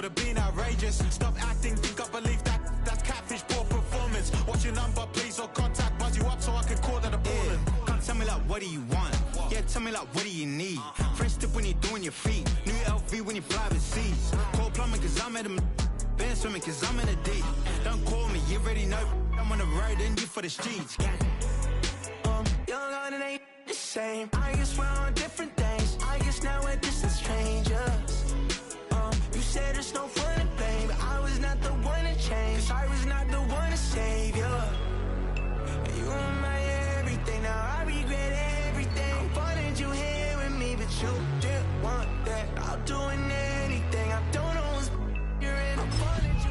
would have been outrageous. Stop acting, think I believe that's catfish, poor performance. What's your number, please, or contact, buzz you up so I can call that a ballin'. Can't tell me like, what do you want? Yeah, tell me like, what do you need? Fresh tip when you're doing your feet. New LV when you fly overseas. Call plumbing cause I'm at a been swimming cause I'm in a deep. Don't call me, you already know I'm on the road and you for the streets. Young on it ain't the same. I guess we're on different things. I guess now we're distant strangers. You said there's no fun to blame, but I was not the one to change. Cause I was not the one to save you. You were my everything, now I regret everything. I wanted you here with me, but you didn't want that. I'll do anything, I don't know what's you're in. I wanted you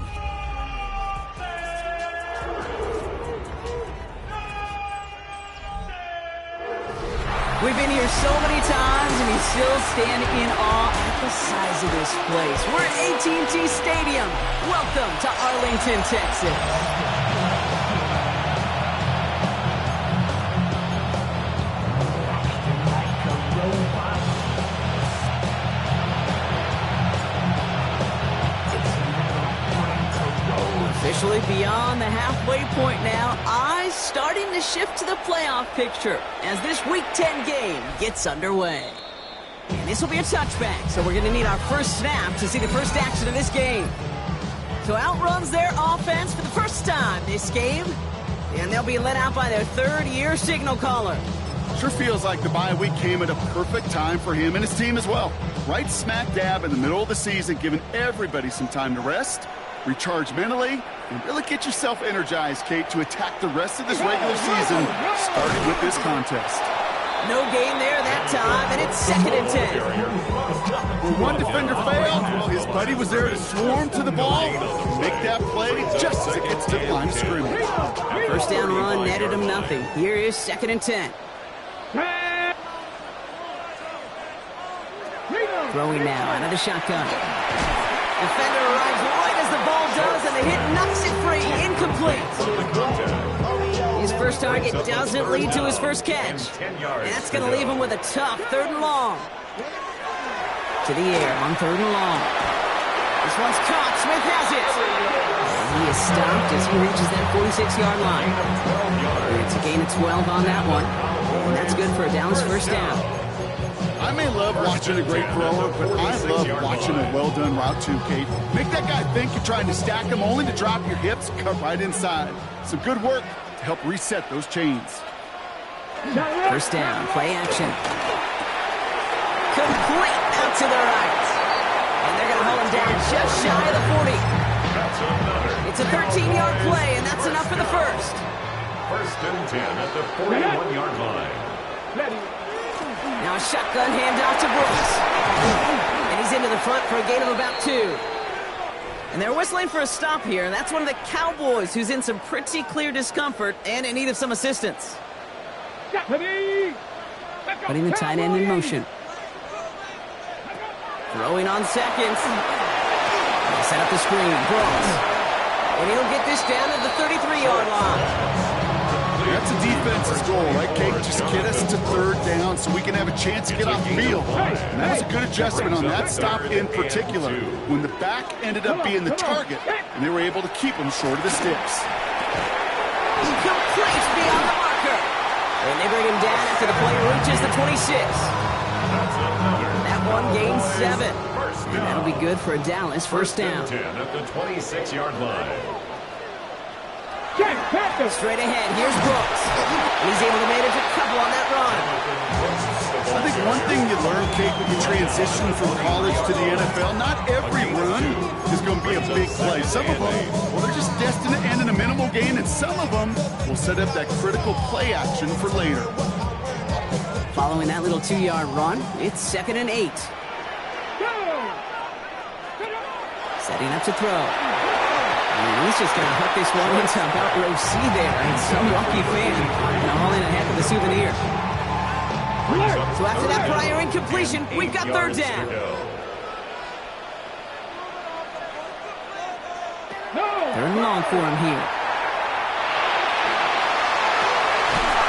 We've been here so many times, and we still stand in awe at the size of this place. We're at AT&T Stadium. Welcome to Arlington, Texas. Officially beyond the halfway point now, eyes starting to shift to the playoff picture as this Week 10 game gets underway. And this will be a touchback, so we're going to need our first snap to see the first action of this game. So out runs their offense for the first time this game, and they'll be let out by their third-year signal caller. Sure feels like the bye week came at a perfect time for him and his team as well. Right smack dab in the middle of the season, giving everybody some time to rest, recharge mentally, and really get yourself energized, Kate, to attack the rest of this regular season, starting with this contest. No gain there that time, and it's 2nd and 10. Where one defender failed, well, his buddy was there to swarm to the ball, make that play just as it gets to the line of scrimmage. First down run netted him nothing. Here is 2nd and 10. Throwing now, another shotgun. Defender arrives right as the ball does, and the hit knocks it free. Incomplete. His first target doesn't lead to his first catch. And that's going to leave him with a tough 3rd and long. To the air on 3rd and long. This one's caught. Smith has it. And he is stopped as he reaches that 46-yard line. And it's a gain of 12 on that one. And that's good for a Dallas first down. I may love watching a great thrower, but I love watching a well-done route too, Kate. Make that guy think you're trying to stack him only to drop your hips, cut right inside. Some good work to help reset those chains. First down, play action. Complete out to the right. And they're going to hold him down just shy of the 40. It's a 13-yard play, and that's enough for the first. 1st and 10 at the 41-yard line. Now a shotgun handoff to Brooks. And he's into the front for a gain of about 2. And they're whistling for a stop here, and that's one of the Cowboys who's in some pretty clear discomfort and in need of some assistance. Putting the tight end in motion. Throwing on seconds. They set up the screen. Brooks. And he'll get this down at the 33-yard line. That's a defense's goal, right, Kate? Just get us to 3rd down so we can have a chance to get off the field. And that was a good adjustment on that stop in particular, when the back ended up being the target, and they were able to keep him short of the sticks. Complete beyond the marker. And they bring him down after the player reaches the 26. That one gains 7. And that'll be good for a Dallas first down. 10 at the 26-yard line. Straight ahead, here's Brooks. He's able to manage a couple on that run. I think one thing you learn, Kate, when you transition from college to the NFL, not every run is going to be a big play. Some of them, well, they're just destined to end in a minimal gain, and some of them will set up that critical play action for later. Following that little 2-yard run, it's 2nd and 8. Setting up to throw. And he's just going to hook this one into about row C there. And some lucky fan hauling a heck of a souvenir. So after that prior incompletion, we've got 3rd down. 3rd and long for him here.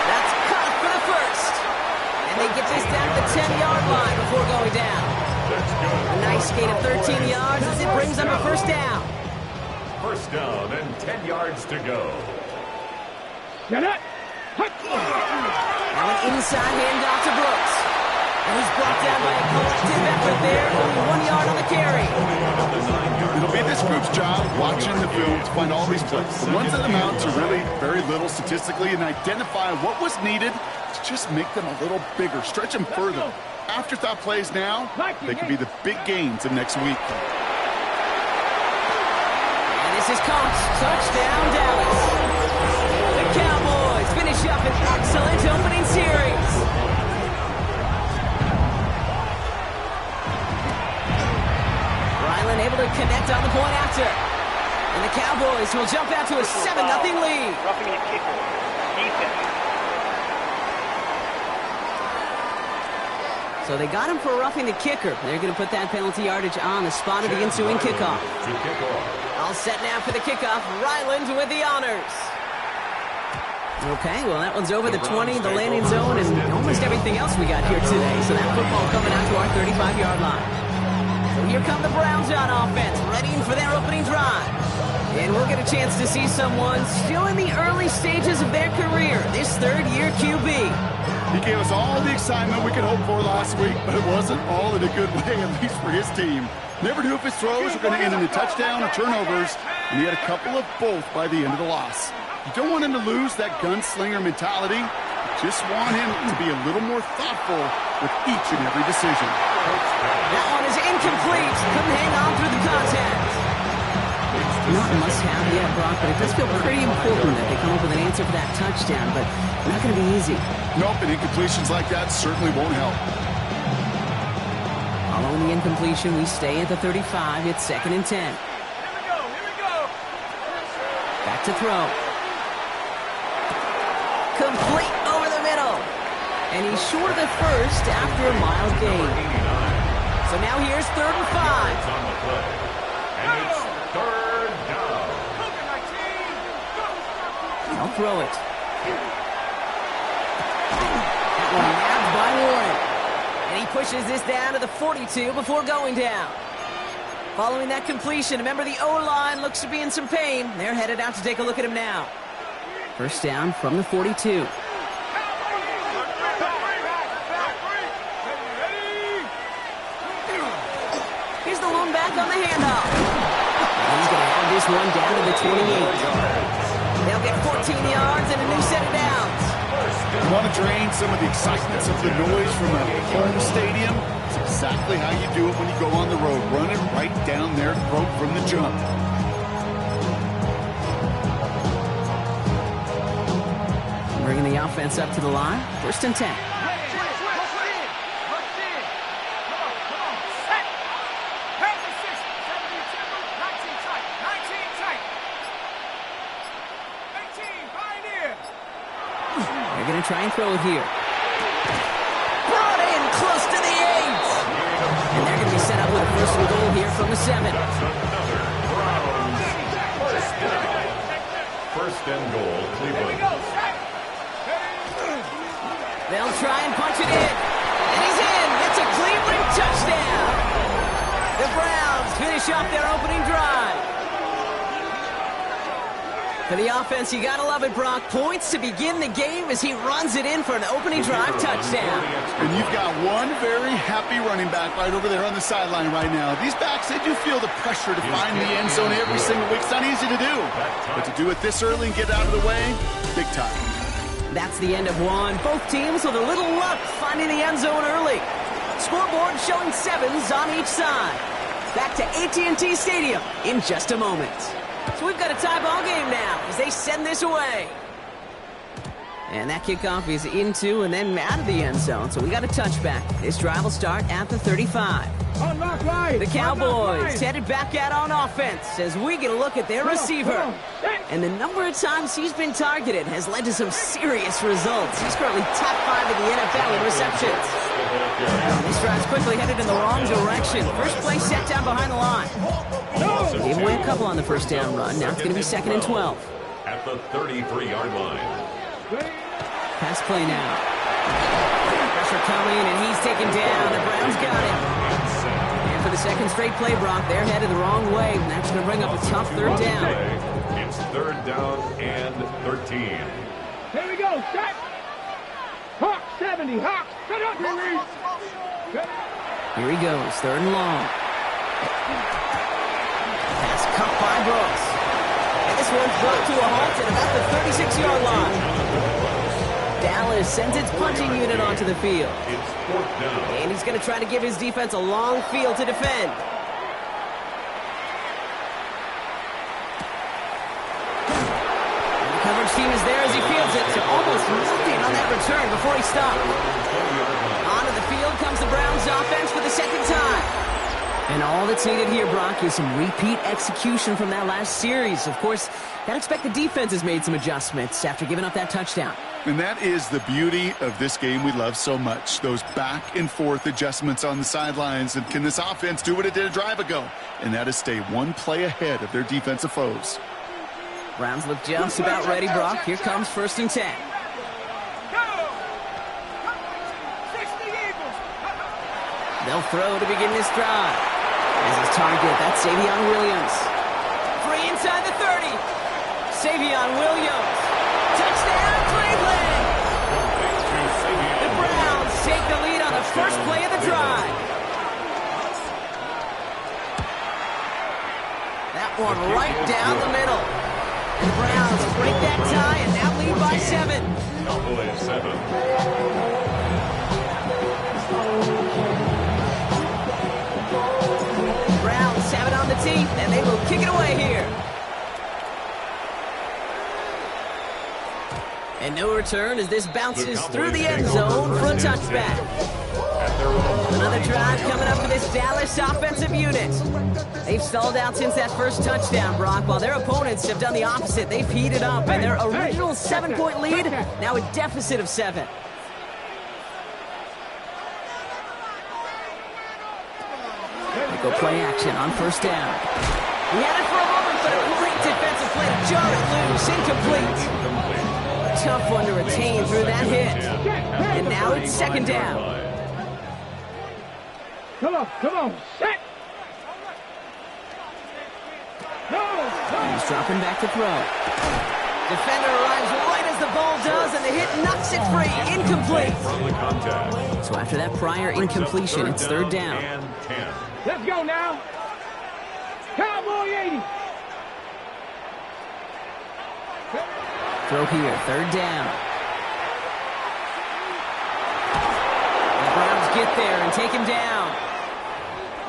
That's caught for the first. And they get this down to the 10-yard line before going down. A nice gain of 13 yards as it brings up a first down. First down and 10 yards to go. Now an inside handoff to Brooks. And he's brought down by a collective effort there. Only 1 yard on the carry. It'll be this group's job watching the film to find all these plays. The ones that amount to really very little statistically and identify what was needed to just make them a little bigger, stretch them further. Afterthought plays now, they could be the big gains of next week. And this is caught. Touchdown, Dallas. The Cowboys finish up an excellent opening series. Ryland able to connect on the point after. And the Cowboys will jump out to a 7-0 lead. Roughing the kicker. Defense. So they got him for roughing the kicker. They're going to put that penalty yardage on the spot of the ensuing kickoff. To kick off. All set now for the kickoff. Ryland with the honors. Okay, well, that one's over the 20, the landing zone, and almost everything else we got here today. So that football coming out to our 35-yard line. So here come the Browns on offense, readying for their opening drive. And we'll get a chance to see someone still in the early stages of their career, this third-year QB. He gave us all the excitement we could hope for last week, but it wasn't all in a good way, at least for his team. Never knew if his throws were going to end in a touchdown or turnovers, and he had a couple of both by the end of the loss. You don't want him to lose that gunslinger mentality. You just want him to be a little more thoughtful with each and every decision. That one is incomplete. Couldn't hang on through the contact. Not a must-have yet, Brock, but it does feel pretty important that they come up with an answer for that touchdown, but not going to be easy. Nope, and incompletions like that certainly won't help. Following the incompletion, we stay at the 35. It's 2nd and 10. Here we go. Back to throw. Complete over the middle. And he's short of the first after a mild gain. So now here's 3rd and 5. On the play. And it's 3rd down. I'll throw it. That one nabbed by Warren. And he pushes this down to the 42 before going down. Following that completion, a member of the O-line looks to be in some pain. They're headed out to take a look at him now. First down from the 42. Here's the lone back on the handoff. And he's going to have this one down to the 28. They'll get 14 yards and a new set of downs. You want to drain some of the excitement, some of the noise from a home stadium? It's exactly how you do it when you go on the road. Run it right down their throat from the jump. Bringing the offense up to the line. 1st and 10. They're going to try and throw it here. Brought in close to the 8. And they're going to be set up with a 1st and goal here from the 7. First and goal, Cleveland. They'll try and punch it in. And he's in. It's a Cleveland touchdown. The Browns finish off their opening drive. For the offense, you gotta love it, Brock. Points to begin the game as he runs it in for an opening drive touchdown. And you've got one very happy running back right over there on the sideline right now. These backs, they do feel the pressure to find the end zone every single week. It's not easy to do. But to do it this early and get out of the way, big time. That's the end of one. Both teams with a little luck finding the end zone early. Scoreboard showing 7s on each side. Back to AT&T Stadium in just a moment. So we've got a tie ball game now as they send this away. And that kickoff is into and then out of the end zone. So we got a touchback. This drive will start at the 35. The Cowboys headed back out on offense as we get a look at their receiver. And the number of times he's been targeted has led to some serious results. He's currently top 5 in the NFL in receptions. This drive's quickly headed in the wrong direction. First play set down behind the line. Gave away a couple on the first down run. Now it's going to be 2nd and 12. At the 33-yard line. Pass play now. Pressure coming, and he's taken down. The Browns got it. And And for the second straight play, Brock, they're headed the wrong way, and that's going to bring up a tough third down. It's third down and 13. Here we go, set. Hawk 70, Hawk. Set up, Henry. Here he goes, third and long. Pass cut by Brooks. And this one's brought to a halt at about the 36-yard line. Dallas sends its punting unit onto the field. It's fourth down. And he's going to try to give his defense a long field to defend. And the coverage team is there as he fields it, so almost nothing on that return before he stopped. Onto the field comes the Browns offense for the second time. And all that's needed here, Brock, is some repeat execution from that last series. Of course, gotta expect the defense has made some adjustments after giving up that touchdown. And that is the beauty of this game we love so much. Those back and forth adjustments on the sidelines. And can this offense do what it did a drive ago? And that is stay one play ahead of their defensive foes. Browns look just about ready, Brock. Here comes 1st and 10. They'll throw to begin this drive. As his target, that's Savion Williams. Free inside the 30. Savion Williams. Touchdown, Cleveland! The Browns take the lead on the first play of the drive. That one right down the middle. The Browns break that tie and now lead by 7. Cowboys 7. Browns have it on the teeth, and they will kick it away here. And no return as this bounces through the end zone for a touchback. Another drive coming up for this Dallas offensive unit. They've stalled out since that first touchdown, Brock, while their opponents have done the opposite. They've heated up, and their original 7-point lead, now a deficit of 7. They go play action on 1st down. He had it for a moment, but a great defensive play to jar it loose, incomplete. Tough one to retain through that hit. And now it's 2nd down. Come on, set. He's dropping back to throw. Defender arrives right as the ball does, and the hit knocks it free. Incomplete. From the contact. So after that prior incompletion, it's 3rd down. And 10. Let's go now. Cowboy 80. Throw here, 3rd down. The Browns get there and take him down.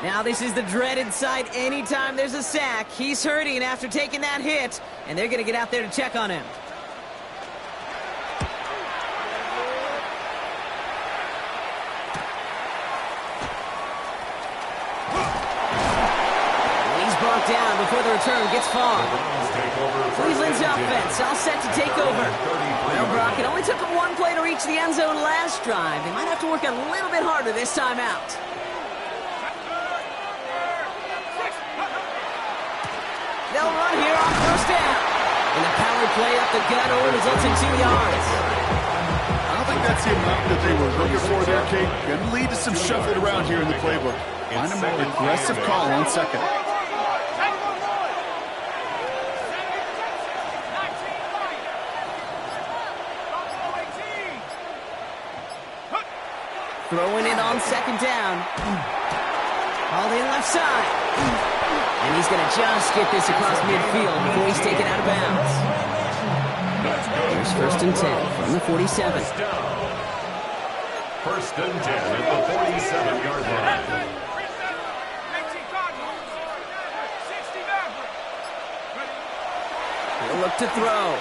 Now this is the dreaded sight anytime there's a sack. He's hurting after taking that hit, and they're going to get out there to check on him. He's brought down before the return gets far. Cleveland's offense all set to take over. Well, Brock, it only took them one play to reach the end zone last drive. They might have to work a little bit harder this time out. They'll run here on 1st down. And the power play up the gut only results in 2 yards. I don't think that's the amount that they were looking for there, Kate. Going to lead to some shuffling around here in the playbook. Find a more aggressive call on 2nd. Throwing it on 2nd down. Hauled in left side. And he's going to just get this across midfield before he's taken out of bounds. Here's 1st and 10 from the 47. 1st and 10 at the 47-yard line. He'll look to throw.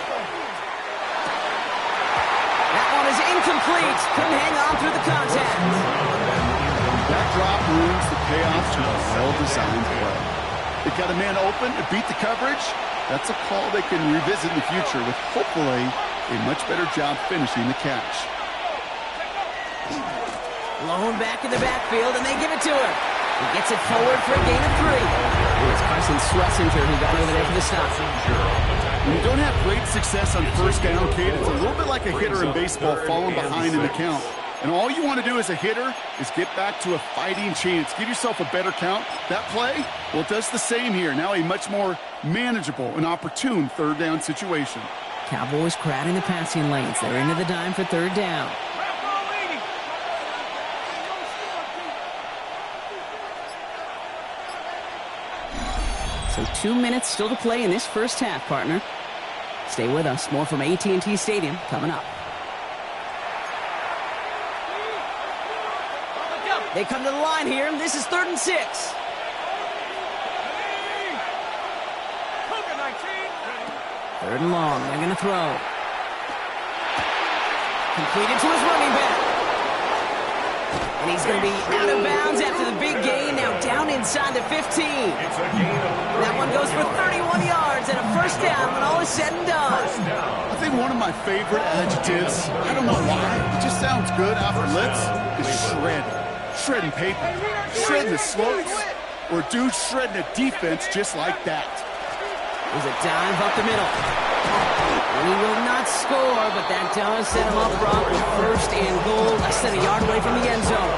That one is incomplete. Couldn't hang on through the contact. That drop ruins the payoff to a well-designed play. They've got a man open to beat the coverage. That's a call they can revisit in the future with hopefully a much better job finishing the catch. Blown back in the backfield, and they give it to him. He gets it forward for a gain of 3. It was Carson Schlesinger who got over there for the stop. When you don't have great success on 1st down, Kate, it's a little bit like a hitter in baseball falling behind in the count. And all you want to do as a hitter is get back to a fighting chance. Give yourself a better count. That play, well, it does the same here. Now a much more manageable and opportune third down situation. Cowboys crowding the passing lanes. They're into the dime for third down. So 2 minutes still to play in this first half, partner. Stay with us. More from AT&T Stadium coming up. They come to the line here, and this is 3rd and 6. Third and long. They're going to throw. Completed to his running back. And he's going to be out of bounds after the big gain. Now down inside the 15. That one goes for 31 yards and a first down when all is said and done. I think one of my favorite adjectives, I don't know why, it just sounds good after lips, is shred. Shredding paper, shredding the slopes, or a dude shredding a defense just like that. There's a dive up the middle. And he will not score, but that does set him up, Brock, with 1st and goal, less than a yard away from the end zone.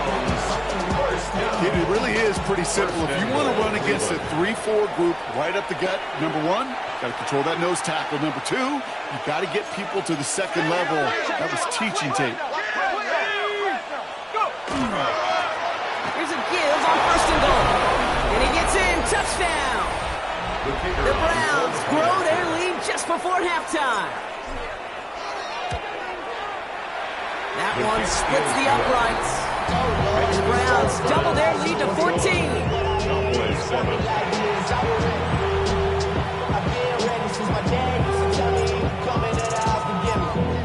It really is pretty simple. If you want to run against a 3-4 group right up the gut, number 1, got to control that nose tackle. Number 2, you got to get people to the second level. That was teaching tape. Here's a give on 1st and goal. And he gets in. Touchdown. The Browns grow their lead just before halftime. That one splits the uprights. The Browns double their lead to 14.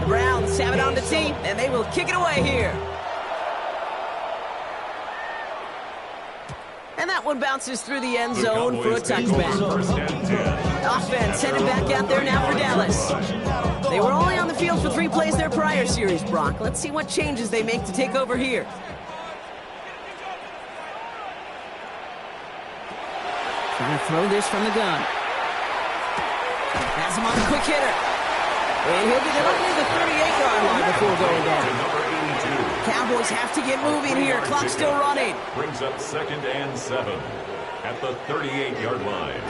The Browns have it on the tee, and they will kick it away here. And that one bounces through the end zone for a touchback. Offense headed back out there now for Dallas. They were only on the field for 3 plays their prior series, Brock. Let's see what changes they make to take over here. Trying to throw this from the gun. Has him on a quick hitter. And he'll get it only the 38-yard line before going down. Cowboys have to get moving here. Clock still running. Brings up 2nd and 7 at the 38-yard line.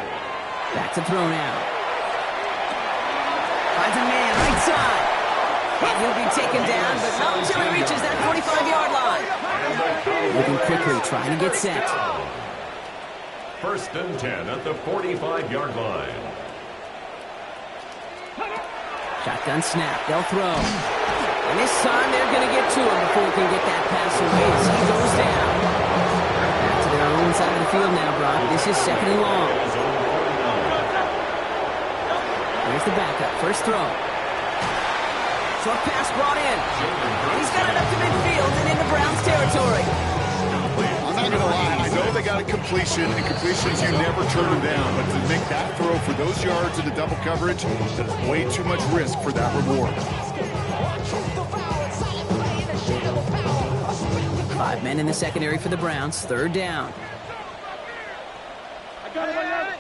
Back to throw now. Finds a man right side. And he'll be taken down, but not until he reaches that 45-yard line. Moving quickly, trying to get set. 1st and 10 at the 45-yard line. Shotgun snap. They'll throw. And this time they're going to get to him before he can get that pass away as he goes down. Back to their own side of the field now, Brock. This is 2nd and long. Here's the backup. First throw. Short pass brought in. And he's got it up to midfield and into Browns territory. I'm not going to lie. I know they got a completion, and completions, you never turn them down. But to make that throw for those yards in the double coverage, that is way too much risk for that reward. 5 men in the secondary for the Browns. 3rd down. I got it right now.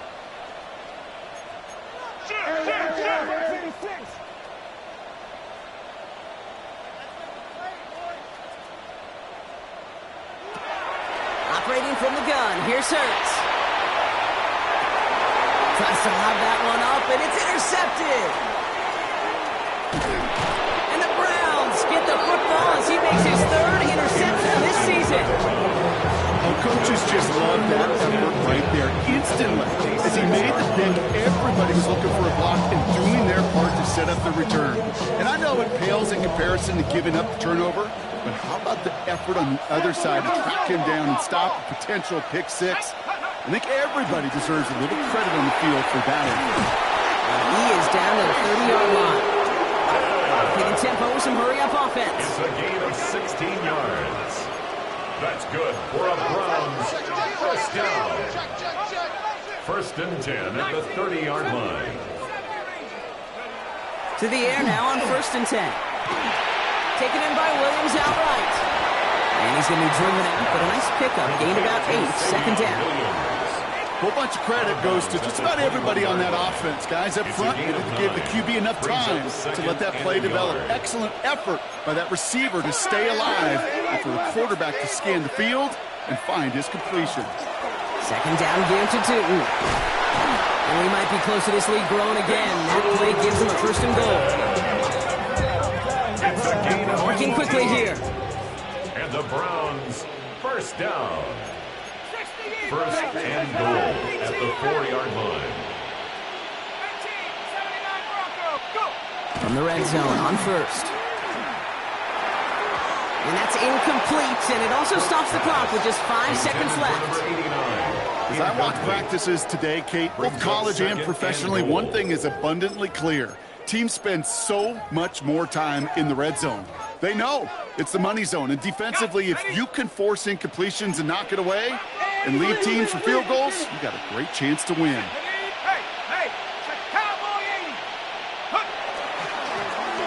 Operating from the gun. Here's Hurts. Tries to lob that one up, and it's intercepted. And the Browns get the football as he makes his 3rd interception of this season. Oh, coaches just love that effort right there. Instantly, as he made the pick, everybody was looking for a block and doing their part to set up the return. And I know it pales in comparison to giving up the turnover, but how about the effort on the other side to track him down and stop a potential pick 6? I think everybody deserves a little credit on the field for that effort. He is down to the 30-yard line. Getting tempo with some hurry-up offense. It's a gain of 16 yards. That's good for a Browns first down. 1st and 10 at the 30-yard line. To the air now on 1st and 10. Taken in by Williams outright. And he's going to be driven out, but a nice pickup. Gain about 8. 2nd down. whole bunch of credit goes to just about everybody on that offense. Guys up front, they gave the QB enough time to let that play develop. Excellent effort by that receiver to stay alive and for the quarterback to scan the field and find his completion. Second down game to Tootin. And we might be close to this lead growing again. That play gives them a first and goal. Working quickly here. And the Browns, first down. First and goal at the 4-yard line. From the red zone on first. And that's incomplete, and it also stops the clock with just 5 seconds left. As I watch practices today, Kate, both college and professionally, one thing is abundantly clear. Teams spend so much more time in the red zone. They know it's the money zone, and defensively, if you can force incompletions and knock it away and lead teams for field goals, you got a great chance to win.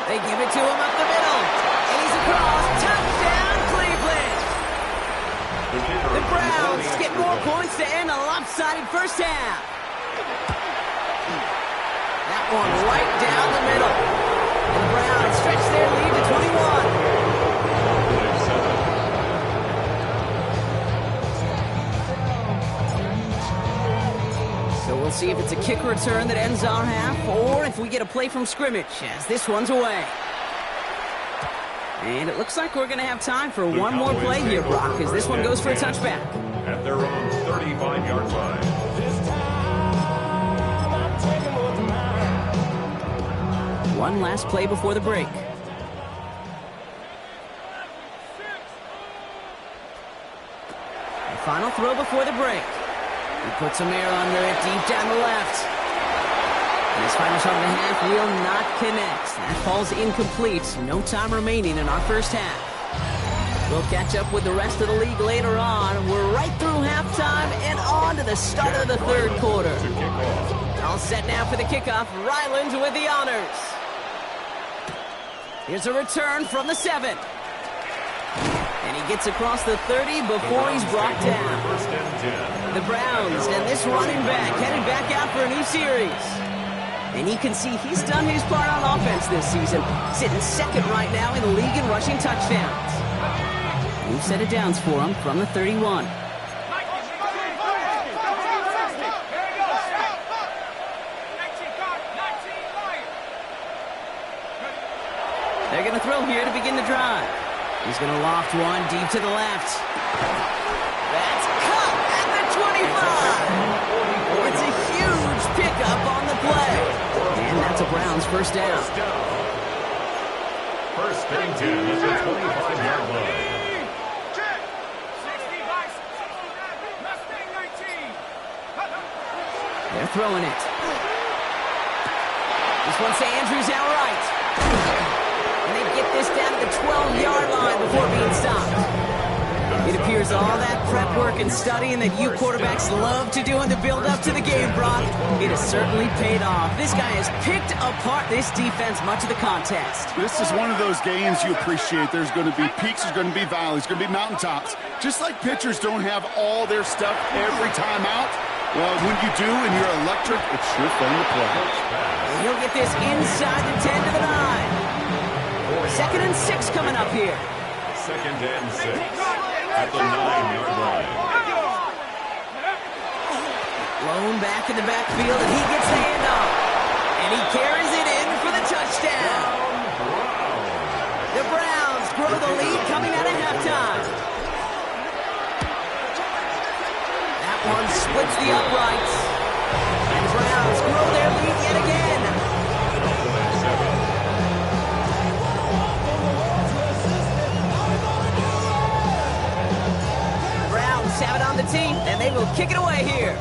They give it to him up the middle, and he's across. Touchdown, Cleveland! The Browns get more points to end a lopsided first half. That one right down the middle. The Browns stretch their lead to 21. So we'll see if it's a kick return that ends our half, or if we get a play from scrimmage as this one's away. And it looks like we're going to have time for one more play here, Brock, as this one goes for a touchback. At their own 35-yard line. One last play before the break. The final throw before the break. He puts some air under it deep down the left. And his final shot of the half will not connect. That falls incomplete. No time remaining in our first half. We'll catch up with the rest of the league later on. We're right through halftime and on to the start of the third quarter. All set now for the kickoff. Ryland with the honors. Here's a return from the 7. And he gets across the 30 before he's brought down. The Browns and this running back headed back out for a new series. And you can see he's done his part on offense this season, sitting second right now in the league in rushing touchdowns. New set of downs for him from the 31. They're going to throw here to begin the drive. He's going to loft one deep to the left. That's cut at the 25. It's a huge pickup on the play. And that's a Browns first down. First and 10 at the 25-yard line. They're throwing it. This one's to Andrews outright. And they get this down to the 12-yard line before being stopped. It appears all that prep work and studying that you quarterbacks love to do in the build-up to the game, Brock, it has certainly paid off. This guy has picked apart this defense much of the contest. This is one of those games you appreciate. There's going to be peaks, there's going to be valleys, there's going to be mountaintops. Just like pitchers don't have all their stuff every time out, well, when you do and you're electric, it's sure fun to play. And he'll get this inside the 10 to the 9. Second and 6 coming up here. Second and 6 at the 9-yard line. Blown back in the backfield, and he gets the handoff. And he carries it in for the touchdown. The Browns grow the lead coming out of halftime. That one splits the uprights. And the Browns grow their lead yet again. Browns have it on the tee, and they will kick it away here.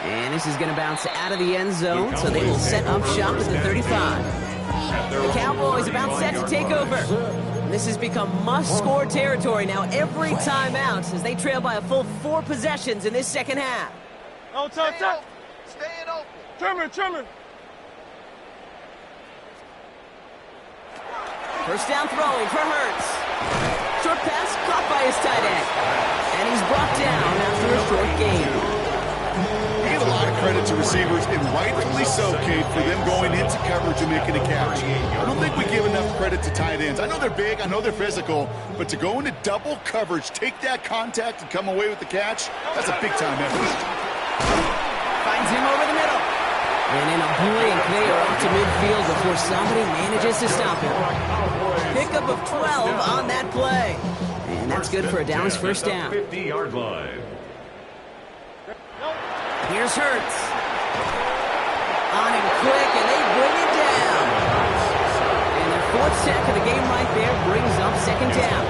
And this is going to bounce out of the end zone, so they will set up shop at the 35. The Cowboys about set to take over. This has become must-score territory now every time out as they trail by a full 4 possessions in this second half. Oh, Staying open. Trimmer. First down throwing for Hurts. Short pass caught by his tight end. And he's brought down after a short gain. You give a lot of credit to receivers, and rightfully so, Kate, for them going into coverage and making a catch. I don't think we give enough credit to tight ends. I know they're big, I know they're physical, but to go into double coverage, take that contact, and come away with the catch, that's a big-time effort. Finds him over the middle. And in a blink, they are up to midfield before somebody manages to stop him. Pickup of 12 on that play. And that's good for a Dallas first down. 50-yard line. Here's Hurts. On him quick, and they bring it down. And their fourth sack of the game right there brings up second down.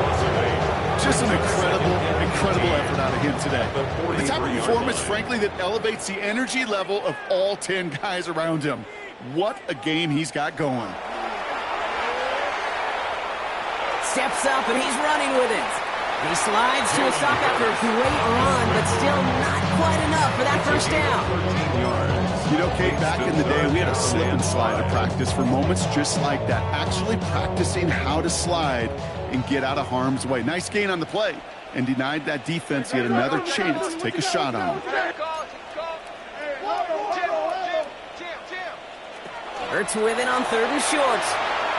Just an incredible effort out of him today. The type of performance, frankly, that elevates the energy level of all 10 guys around him. What a game he's got going. Steps up, and he's running with it. He slides to a stop after a great run, but still not quite enough for that first down. You know, Kate, back in the day, we had a slip and slide at practice for moments just like that. Actually practicing how to slide and get out of harm's way. Nice gain on the play, and denied that defense yet another chance to take a shot on him. Hurts with it on third and short.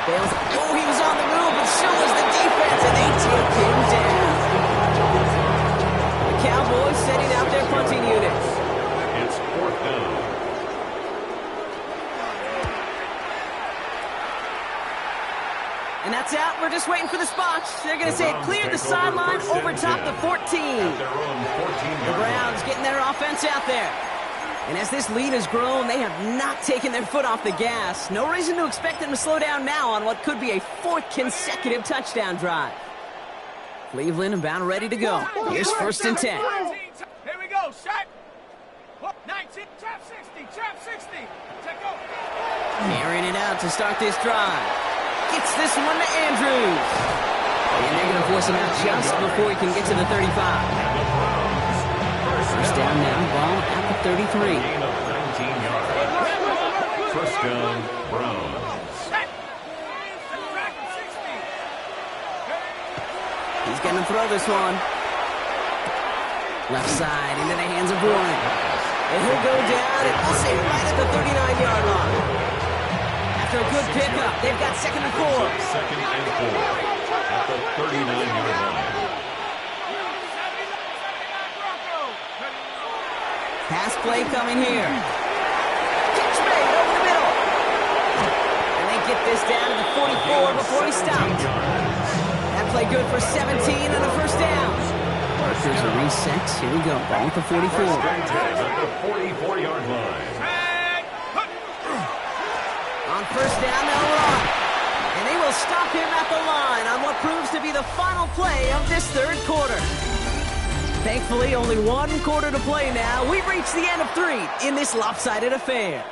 Bales, he was on the move, but so was the defense, and they take him down. The Cowboys setting out their punting units. It's fourth down. And that's out. We're just waiting for the spots. They're going to say it cleared the sideline over top the 14. The Browns getting their offense out there. And as this lead has grown, they have not taken their foot off the gas. No reason to expect them to slow down now on what could be a fourth consecutive touchdown drive. Cleveland about ready to go. Here's first and 10. Here we go, shot. 19, trap 60, trap 60. Take over. Airing it out to start this drive. Gets this one to Andrews. And they're going to force him out just before he can get to the 35. First down now, ball at the 33. Gain of 19 yards. First down, Browns. He's going to throw this one. Left side into the hands of Warren. And he'll go down, and we'll say right at the 39-yard line. After a good pickup, they've got second and 4. Second and 4 at the 39-yard line. Pass play coming here. Catch made over the middle. And they get this down to the 44 before he stopped. That play good for 17 and a first down. Here's a reset. Here we go. Ball at the 44. At the 44-yard line. On first down, they'll run. And they will stop him at the line on what proves to be the final play of this third quarter. Thankfully, only one quarter to play now. We've reached the end of 3 in this lopsided affair.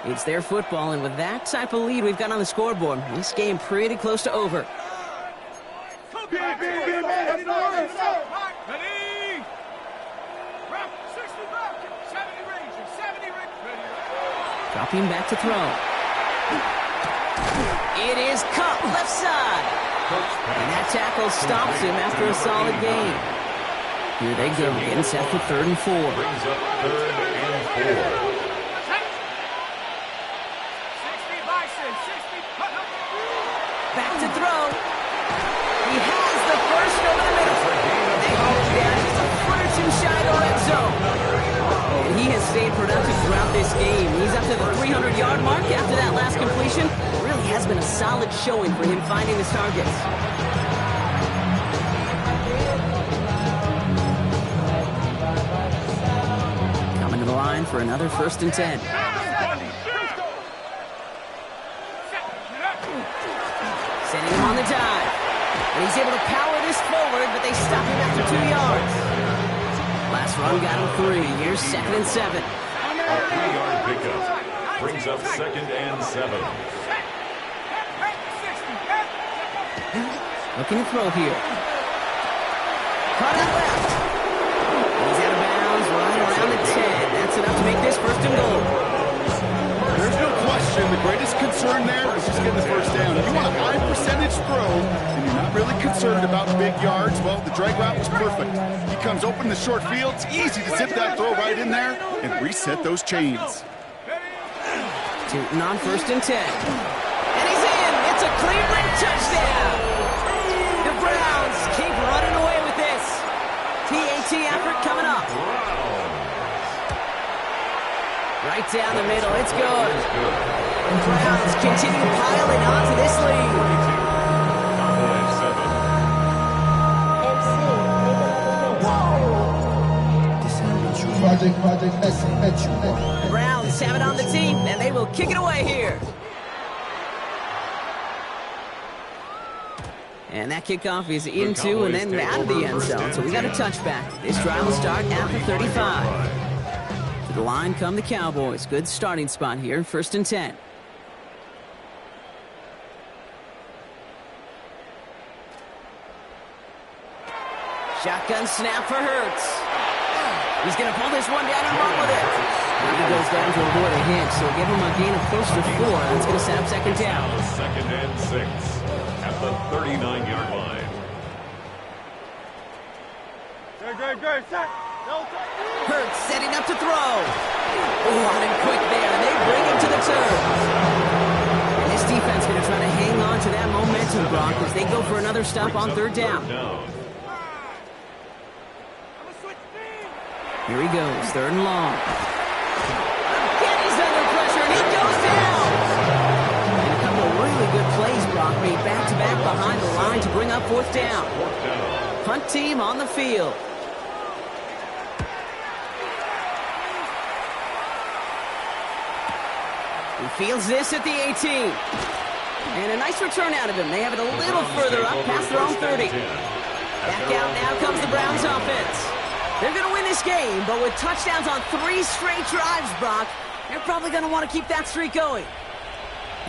It's their football, and with that type of lead we've got on the scoreboard, this game pretty close to over. Dropping back to throw. It is Kupp left side. And that tackle stops him after a solid gain. Here they go, getting set for third and 4. Brings up third and 4. Back to throw. He has the first over the middle. They hold him down just a foot or two shy of the red zone. And he has stayed productive throughout this game. He's up to the 300-yard mark after that last completion. It really has been a solid showing for him finding his targets. Coming to the line for another first and 10. Sending him on the dive. And he's able to power this forward, but they stop him after 2 yards. Last run got him 3. Here's second and 7. A 3-yard pickup brings up second and 7. Looking to throw here. Caught out left. He's out of bounds, right around the 10. That's enough to make this first and goal. There's no question the greatest concern there is just getting the first down. If you want a high percentage throw, and you're not really concerned about big yards, well, the drag route was perfect. He comes open in the short field. It's easy to zip that throw right in there and reset those chains. Tootin on 1st and 10. And he's in! It's a Cleveland touchdown! The Browns keep running away with this. TAT effort coming up. Right down the middle. It's good. The Browns continue piling onto this lead. The Browns have it on the team, and they will kick it away here. And that kickoff is into and then out of the end zone, so we got a touchback. This drive will start after 35. To the line come the Cowboys. Good starting spot here, 1st and 10. Shotgun snap for Hurts. He's going to pull this one down and run with it. And he goes down to avoid a hit, so give him a gain of close to 4. That's going to set up 2nd down. 2nd and 6 at the 39-yard line. Good, set. Hurts setting up to throw. Running quick there, and they bring him to the turf. And this defense going to try to hang on to that momentum, Brock, as they go for another stop on 3rd down. Here he goes, 3rd and long. Again, he's under pressure, and he goes down! And a couple of really good plays, Brock, made back-to-back behind the line to bring up 4th down. Punt team on the field. He fields this at the 18. And a nice return out of him. They have it a little further up past their own 30. Back out now comes the Browns offense. They're going to win this game, but with touchdowns on 3 straight drives, Brock, they're probably going to want to keep that streak going.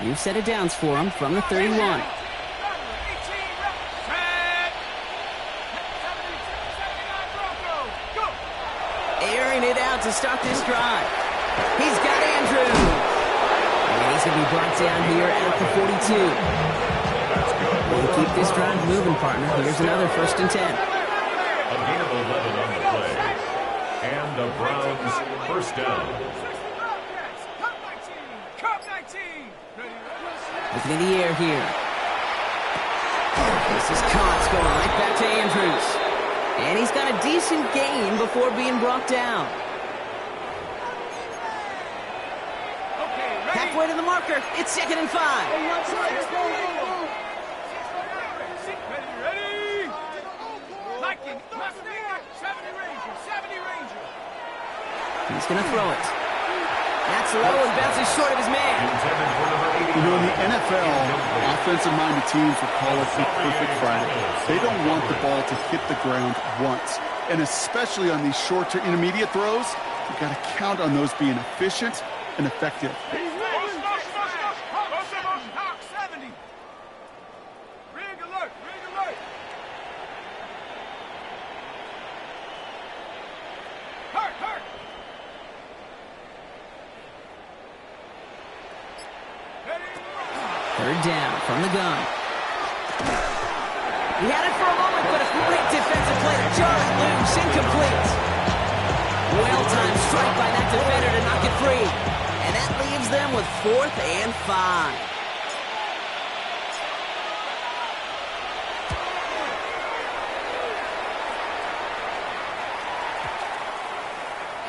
New set of downs for them from the 31. Airing it out to start this drive. He's got Andrews. And he's going to be brought down here at the 42. We'll keep this drive moving, partner. Here's another 1st and 10. A gain of 11 on the play. And the Browns 1st down. Looking in the air here. This is Cox going right back to Andrews. And he's got a decent gain before being brought down. Halfway to the marker. It's 2nd and 5. He's going to throw it. That's low and bounces short of his man. You know, in the NFL, offensive-minded teams would call it the perfect Friday. They don't want the ball to hit the ground once. And especially on these short to intermediate throws, you've got to count on those being efficient and effective. Down from the gun. He had it for a moment, but a great defensive play to jar it loose, incomplete. Well-timed strike by that defender to knock it free. And that leaves them with 4th and 5.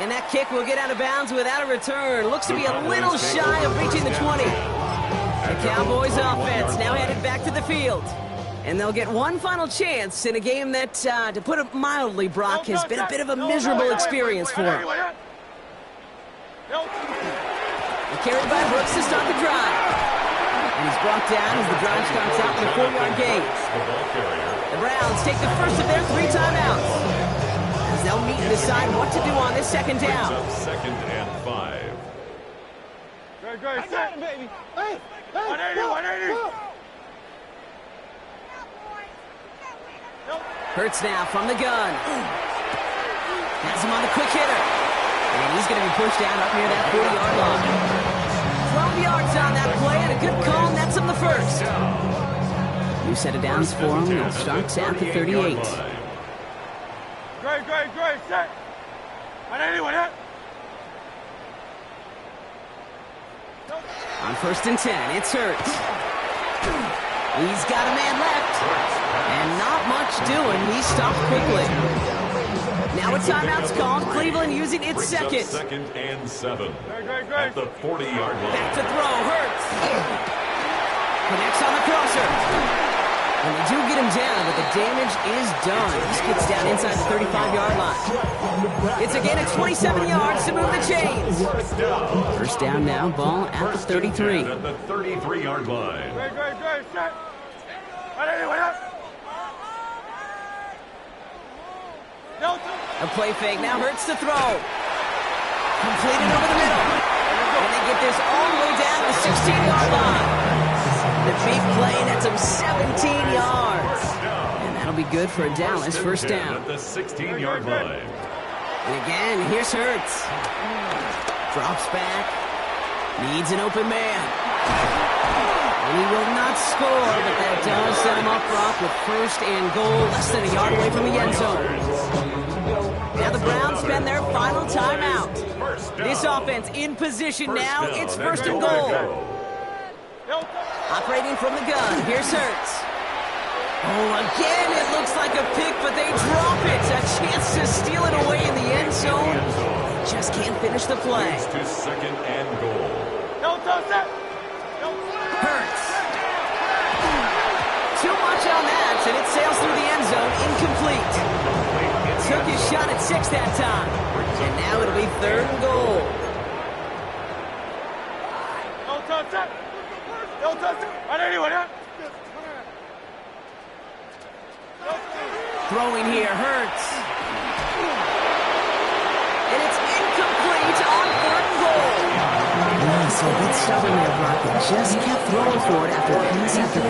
And that kick will get out of bounds without a return. Looks to be a little shy of reaching the 20. The Cowboys offense now headed back to the field. And they'll get one final chance in a game that, to put it mildly, Brock, has been a bit of a miserable experience for them. Carried by Brooks to start the drive. And he's brought down as the drive starts out with a 4-yard gain. The Browns take the first of their 3 timeouts, as they'll meet and decide what to do on this 2nd down. 2nd and 5. I got him, baby. Hey, 180. Hurts now from the gun. Has him on the quick hitter. And he's going to be pushed down up near that 40-yard line. 12 yards on that play and a good call, and that's him the first. New set of downs for him. It starts at the 38. Great, set. On anyone, huh? On 1st and 10, it's Hurts. He's got a man left. And not much doing. He stopped quickly. Now a timeout's called. Cleveland using its second. 2nd and 7. At the 40-yard line. Back to throw. Hurts. Connects on the crosser. And they do get him down, but the damage is done. He gets down inside the 35-yard line. It's again at 27 yards to move the chains. First down now, ball at the 33. At the 33-yard line. Great, set. On anyone, huh? A play fake, now Hurts to throw. Completed over the middle. And they get this all the way down to the 16-yard line. The big play, that's him 17 yards. And that'll be good for a Dallas first down. At the 16-yard line. And again, here's Hurts. Drops back. Needs an open man. And he will not score, but that does set him up, Brock, with 1st and goal, less than a yard away from the end zone. Now the Browns spend their final timeout. This offense in position now. It's 1st and goal. Operating from the gun, here's Hurts. Oh, again, it looks like a pick, but they drop it. A chance to steal it away in the end zone. Just can't finish the play. To 2nd and goal. Hurts. Too much on that, and it sails through the end zone, incomplete. Took his shot at 6 that time. And now it'll be 3rd and goal. Don't touch it. On anyone, huh? Throwing here, Hurts. And it's incomplete on 3rd and goal. Yeah, so a bit stubborn there, Brock. They just kept throwing for it after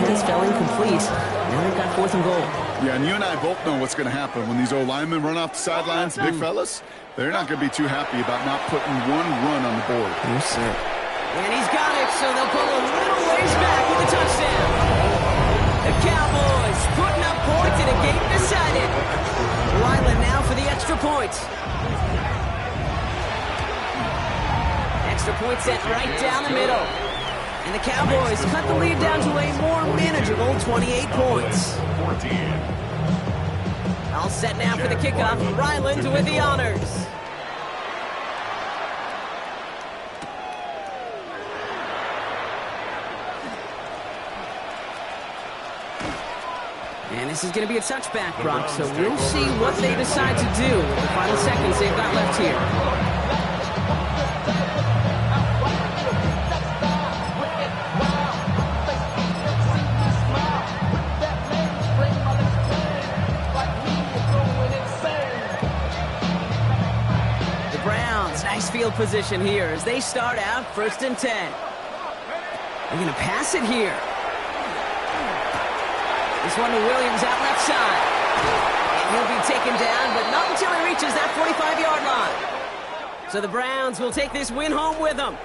pass fell incomplete. Now they've got 4th and goal. Yeah, and you and I both know what's going to happen. When these old linemen run off the sidelines, big fellas, they're not going to be too happy about not putting one run on the board. Yes, sir. And he's got it, so they'll pull a little ways back with a touchdown. The Cowboys putting up points in a game decided. Ryland now for the extra point. Extra point set right down the middle. And the Cowboys cut the lead down to a more manageable 28 points. 14. All set now for the kickoff. Ryland with the honors. And this is going to be a touchback, Brock, so we'll see what they decide to do with the final seconds they've got left here. The Browns, nice field position here as they start out 1st and 10. They're going to pass it here. This one to Williams out left side. And he'll be taken down, but not until he reaches that 45-yard line. So the Browns will take this win home with them.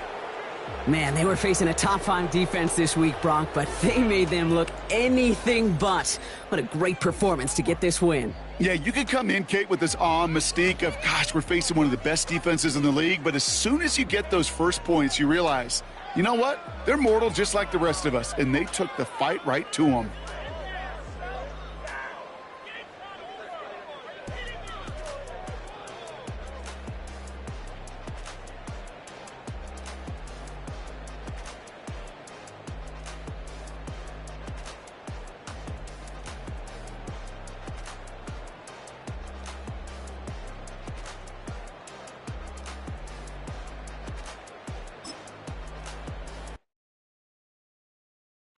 Man, they were facing a top-5 defense this week, Brock, but they made them look anything but. What a great performance to get this win. Yeah, you could come in, Kate, with this awe and mystique of, gosh, we're facing one of the best defenses in the league, but as soon as you get those first points, you realize, you know what? They're mortal just like the rest of us, and they took the fight right to them.